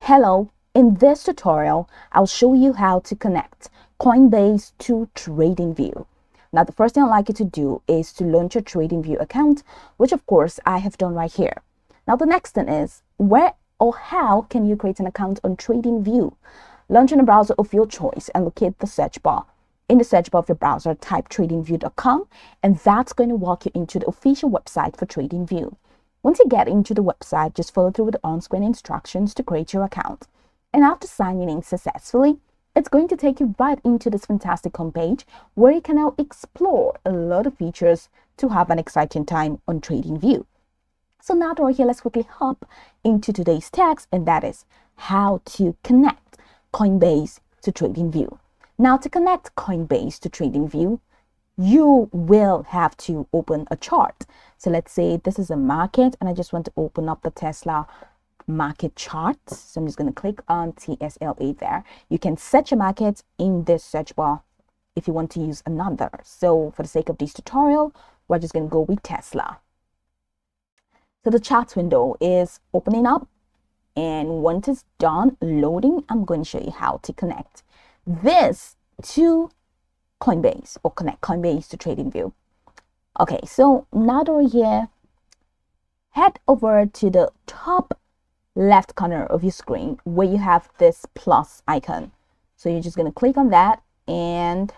Hello, in this tutorial, I'll show you how to connect Coinbase to Tradingview. Now, the first thing I'd like you to do is to launch your Tradingview account, which of course I have done right here. Now, the next thing is where or how can you create an account on Tradingview? Launch in a browser of your choice and locate the search bar. In the search bar of your browser, type tradingview.com, and that's going to walk you into the official website for Tradingview. Once you get into the website, just follow through with the on-screen instructions to create your account. And after signing in successfully, it's going to take you right into this fantastic homepage where you can now explore a lot of features to have an exciting time on Tradingview. So now that we're here, let's quickly hop into today's text, and that is how to connect Coinbase to Tradingview. Now, to connect Coinbase to Tradingview, you will have to open a chart. So let's say this is a market and I just want to open up the Tesla market chart. So I'm just going to click on TSLA there. You can set your market in this search bar if you want to use another. So for the sake of this tutorial, we're just going to go with Tesla. So the chart window is opening up, and once it's done loading, I'm going to show you how to connect this to Coinbase or connect Coinbase to Tradingview. Okay, so now that we're here, head over to the top left corner of your screen where you have this plus icon. So you're just going to click on that, and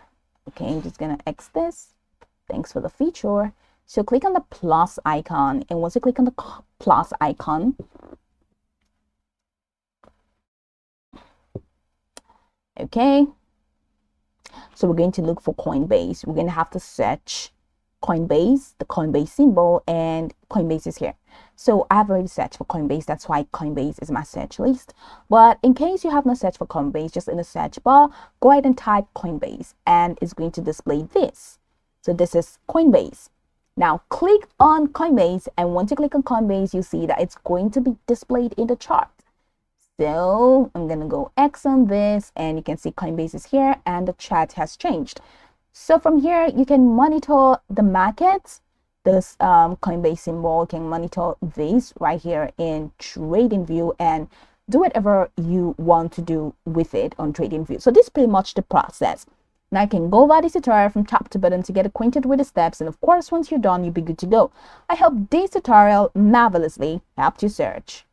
okay, I'm just going to X this. Thanks for the feature. So click on the plus icon, and once you click on the plus icon, okay, so we're going to look for Coinbase. We're going to have to search Coinbase, the Coinbase symbol, and Coinbase is here. So I've already searched for Coinbase. That's why Coinbase is my search list. But in case you have not searched for Coinbase, just in the search bar, go ahead and type Coinbase, and it's going to display this. So this is Coinbase. Now click on Coinbase, and once you click on Coinbase, you see that it's going to be displayed in the chart. So I'm going to go X on this, and you can see Coinbase is here and the chart has changed. So from here, you can monitor the markets. This Coinbase symbol, you can monitor this right here in Tradingview and do whatever you want to do with it on Tradingview. So this is pretty much the process. Now you can go over this tutorial from top to bottom to get acquainted with the steps. And of course, once you're done, you'll be good to go. I hope this tutorial marvelously helped you search.